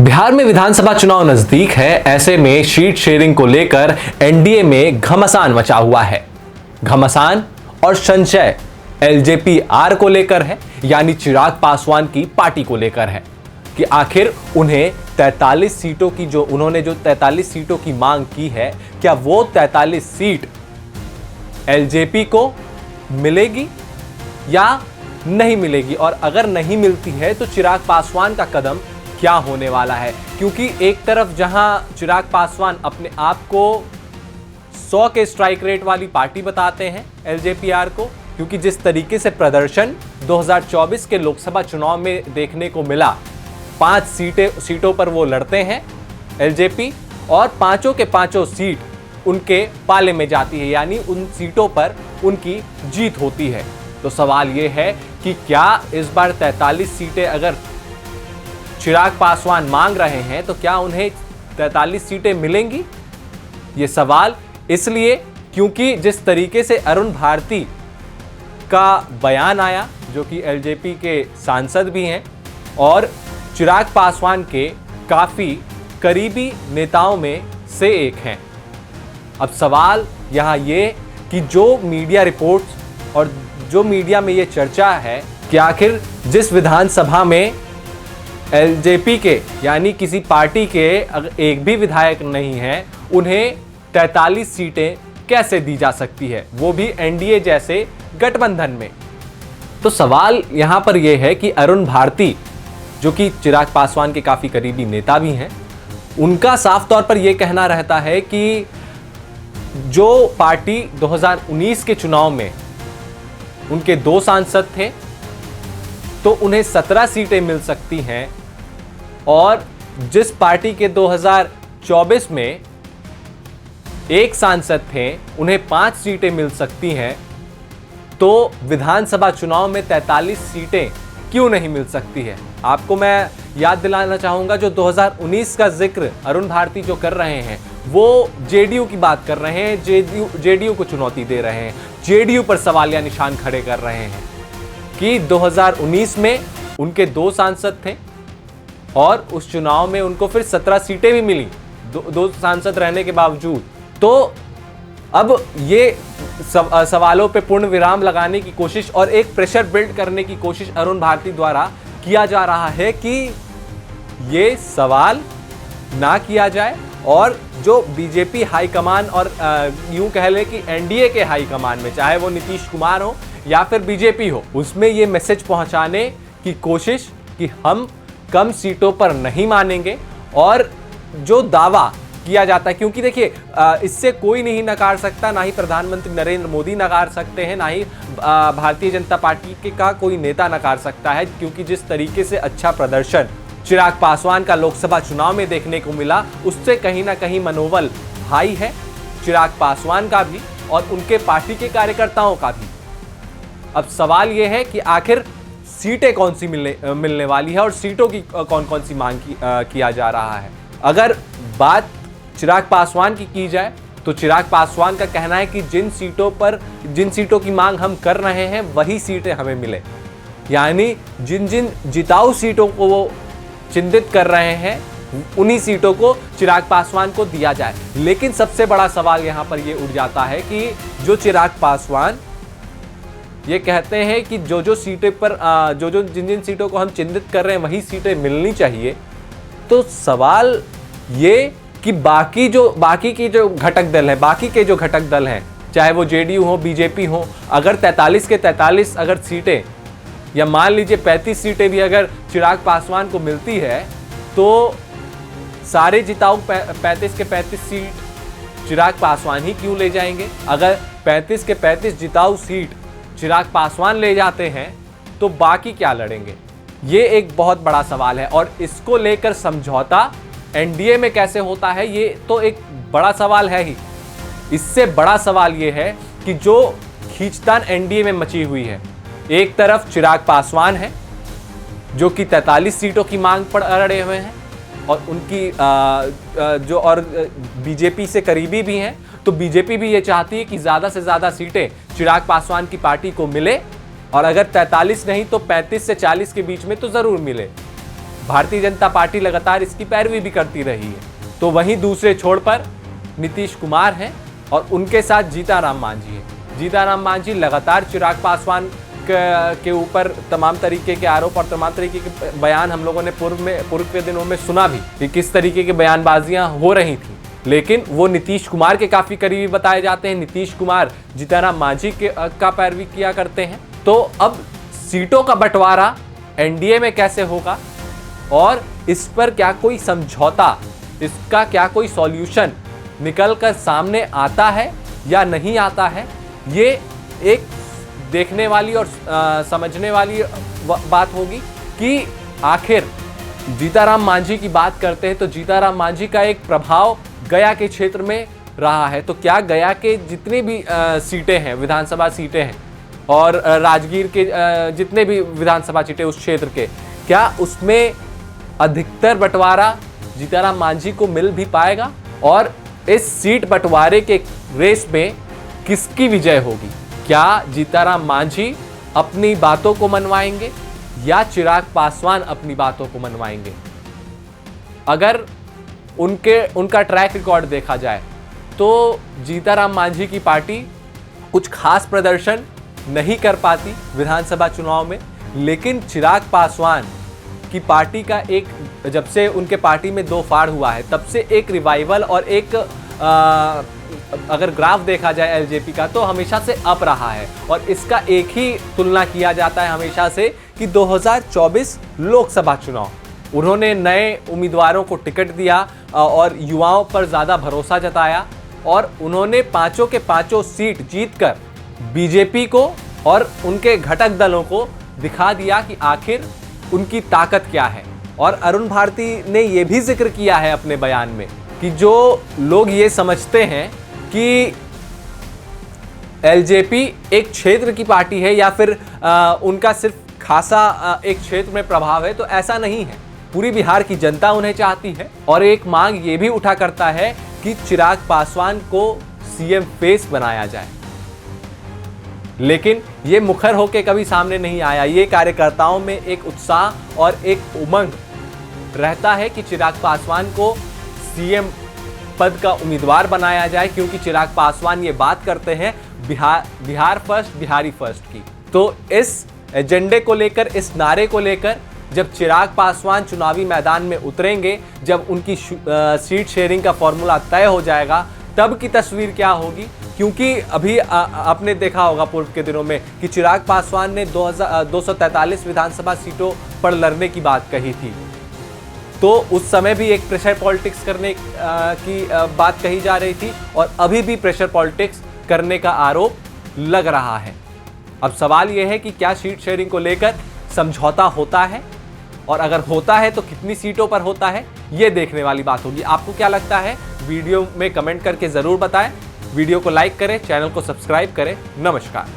बिहार में विधानसभा चुनाव नजदीक है। ऐसे में सीट शेयरिंग को लेकर एनडीए में घमासान मचा हुआ है। घमासान और संशय एलजेपी आर को लेकर है, यानी चिराग पासवान की पार्टी को लेकर है कि आखिर उन्हें 43 सीटों की उन्होंने जो 43 सीटों की मांग की है, क्या वो 43 सीट एलजेपी को मिलेगी या नहीं मिलेगी, और अगर नहीं मिलती है तो चिराग पासवान का कदम क्या होने वाला है। क्योंकि एक तरफ जहां चिराग पासवान अपने आप को 100 के स्ट्राइक रेट वाली पार्टी बताते हैं एलजेपीआर को, क्योंकि जिस तरीके से प्रदर्शन 2024 के लोकसभा चुनाव में देखने को मिला, 5 सीटों पर वो लड़ते हैं एलजेपी, और पांचों के पांचों सीट उनके पाले में जाती है, यानी उन सीटों पर उनकी जीत होती है। तो सवाल ये है कि क्या इस बार 43 सीटें अगर चिराग पासवान मांग रहे हैं तो क्या उन्हें 43 सीटें मिलेंगी? ये सवाल इसलिए क्योंकि जिस तरीके से अरुण भारती का बयान आया, जो कि एलजेपी के सांसद भी हैं और चिराग पासवान के काफी करीबी नेताओं में से एक हैं। अब सवाल यहाँ ये कि जो मीडिया रिपोर्ट्स और जो मीडिया में ये चर्चा है कि आखिर जिस विधानसभा में एलजेपी के यानी किसी पार्टी के अगर एक भी विधायक नहीं है, उन्हें 43 सीटें कैसे दी जा सकती है, वो भी एनडीए जैसे गठबंधन में। तो सवाल यहां पर यह है कि अरुण भारती, जो कि चिराग पासवान के काफी करीबी नेता भी हैं, उनका साफ तौर पर यह कहना रहता है कि जो पार्टी 2019 के चुनाव में उनके 2 सांसद थे तो उन्हें 17 सीटें मिल सकती हैं, और जिस पार्टी के 2024 में 1 सांसद थे उन्हें 5 सीटें मिल सकती हैं, तो विधानसभा चुनाव में 43 सीटें क्यों नहीं मिल सकती है। आपको मैं याद दिलाना चाहूंगा, जो 2019 का जिक्र अरुण भारती जो कर रहे हैं वो जेडीयू की बात कर रहे हैं, जेडीयू को चुनौती दे रहे हैं, जेडीयू पर सवालिया निशान खड़े कर रहे हैं कि 2019 में उनके 2 सांसद थे और उस चुनाव में उनको फिर 17 सीटें भी मिली, 2 सांसद रहने के बावजूद। तो अब ये सवालों पे पूर्ण विराम लगाने की कोशिश और एक प्रेशर बिल्ड करने की कोशिश अरुण भारती द्वारा किया जा रहा है कि ये सवाल ना किया जाए, और जो बीजेपी हाईकमान और यूं कह ले कि एनडीए के हाईकमान में, चाहे वो नीतीश कुमार हो या फिर बीजेपी हो, उसमें ये मैसेज पहुंचाने की कोशिश कि हम कम सीटों पर नहीं मानेंगे। और जो दावा किया जाता है, क्योंकि देखिए इससे कोई नहीं नकार सकता, ना ही प्रधानमंत्री नरेंद्र मोदी नकार सकते हैं, ना ही भारतीय जनता पार्टी के का कोई नेता नकार सकता है, क्योंकि जिस तरीके से अच्छा प्रदर्शन चिराग पासवान का लोकसभा चुनाव में देखने को मिला, उससे कहीं ना कहीं मनोबल हाई है चिराग पासवान का भी और उनके पार्टी के कार्यकर्ताओं का भी। अब सवाल यह है कि आखिर सीटें कौन सी मिलने वाली है और सीटों की कौन कौन सी मांग किया जा रहा है। अगर बात चिराग पासवान की जाए तो चिराग पासवान का कहना है कि जिन सीटों की मांग हम कर रहे हैं वही सीटें हमें मिले, यानी जिन जिताऊ सीटों को वो चिन्हित कर रहे हैं उन्हीं सीटों को चिराग पासवान को दिया जाए। लेकिन सबसे बड़ा सवाल यहां पर ये उठ जाता है कि जो चिराग पासवान ये कहते हैं कि जो सीटें पर जिन सीटों को हम चिन्हित कर रहे हैं वही सीटें मिलनी चाहिए, तो सवाल ये कि बाकी के जो घटक दल हैं, चाहे वो जेडीयू हो, बीजेपी हो, अगर 43 के 43 अगर सीटें या मान लीजिए 35 सीटें भी अगर चिराग पासवान को मिलती है, तो सारे जिताऊ 35 के 35 सीट चिराग पासवान ही क्यों ले जाएंगे? अगर 35 के 35 जिताऊ सीट चिराग पासवान ले जाते हैं तो बाकी क्या लड़ेंगे? ये एक बहुत बड़ा सवाल है, और इसको लेकर समझौता एनडीए में कैसे होता है, ये तो एक बड़ा सवाल है ही। इससे बड़ा सवाल ये है कि जो खींचतान एनडीए में मची हुई है, एक तरफ चिराग पासवान है जो कि 43 सीटों की मांग पर अड़े हुए हैं और उनकी बीजेपी से करीबी भी हैं, तो बीजेपी भी ये चाहती है कि ज़्यादा से ज़्यादा सीटें चिराग पासवान की पार्टी को मिले, और अगर 43 नहीं तो 35 से 40 के बीच में तो ज़रूर मिले। भारतीय जनता पार्टी लगातार इसकी पैरवी भी करती रही है। तो वहीं दूसरे छोर पर नीतीश कुमार हैं और उनके साथ जीताराम मांझी है। जीताराम मांझी लगातार चिराग पासवान के ऊपर तमाम तरीके के आरोप और तमाम तरीके के बयान हम लोगों ने पूर्व के दिनों में सुना भी कि किस तरीके की बयानबाजियां हो रही थी, लेकिन वो नीतीश कुमार के काफी करीबी बताए जाते हैं। नीतीश कुमार जीताराम मांझी का पैरवी किया करते हैं। तो अब सीटों का बंटवारा एनडीए में कैसे होगा और इस पर क्या कोई समझौता, इसका क्या कोई सॉल्यूशन निकल कर सामने आता है या नहीं आता है, ये एक देखने वाली और समझने वाली बात होगी कि आखिर जीताराम मांझी की बात करते हैं तो जीताराम मांझी का एक प्रभाव गया के क्षेत्र में रहा है। तो क्या गया के जितनी भी सीटें हैं, विधानसभा सीटें हैं, और राजगीर के जितने भी विधानसभा सीटें उस क्षेत्र के, क्या उसमें अधिकतर बंटवारा जीताराम मांझी को मिल भी पाएगा और इस सीट बंटवारे के रेस में किसकी विजय होगी? क्या जीताराम मांझी अपनी बातों को मनवाएंगे या चिराग पासवान अपनी बातों को मनवाएंगे? अगर उनका ट्रैक रिकॉर्ड देखा जाए तो जीताराम मांझी की पार्टी कुछ खास प्रदर्शन नहीं कर पाती विधानसभा चुनाव में, लेकिन चिराग पासवान की पार्टी का एक, जब से उनके पार्टी में दो फाड़ हुआ है तब से एक रिवाइवल और एक अगर ग्राफ देखा जाए एलजेपी का तो हमेशा से अप रहा है। और इसका एक ही तुलना किया जाता है हमेशा से कि 2024 लोकसभा चुनाव, उन्होंने नए उम्मीदवारों को टिकट दिया और युवाओं पर ज़्यादा भरोसा जताया और उन्होंने पांचों के पांचों सीट जीतकर बीजेपी को और उनके घटक दलों को दिखा दिया कि आखिर उनकी ताकत क्या है। और अरुण भारती ने यह भी जिक्र किया है अपने बयान में कि जो लोग ये समझते हैं कि एलजेपी एक क्षेत्र की पार्टी है या फिर उनका सिर्फ खासा एक क्षेत्र में प्रभाव है, तो ऐसा नहीं है। पूरी बिहार की जनता उन्हें चाहती है और एक मांग ये भी उठा करता है कि चिराग पासवान को सीएम फेस बनाया जाए, लेकिन ये मुखर होकर कभी सामने नहीं आया। ये कार्यकर्ताओं में एक उत्साह और एक उमंग रहता है कि चिराग पासवान को सीएम पद का उम्मीदवार बनाया जाए, क्योंकि चिराग पासवान ये बात करते हैं बिहार फर्स्ट, बिहारी फर्स्ट की। तो इस एजेंडे को लेकर, इस नारे को लेकर जब चिराग पासवान चुनावी मैदान में उतरेंगे, जब उनकी सीट शेयरिंग का फॉर्मूला तय हो जाएगा, तब की तस्वीर क्या होगी? क्योंकि अभी आपने देखा होगा पूर्व के दिनों में कि चिराग पासवान ने 243 विधानसभा सीटों पर लड़ने की बात कही थी, तो उस समय भी एक प्रेशर पॉलिटिक्स करने की बात कही जा रही थी और अभी भी प्रेशर पॉलिटिक्स करने का आरोप लग रहा है। अब सवाल यह है कि क्या सीट शेयरिंग को लेकर समझौता होता है और अगर होता है तो कितनी सीटों पर होता है, ये देखने वाली बात होगी। आपको क्या लगता है? वीडियो में कमेंट करके ज़रूर बताएं। वीडियो को लाइक करें, चैनल को सब्सक्राइब करें। नमस्कार।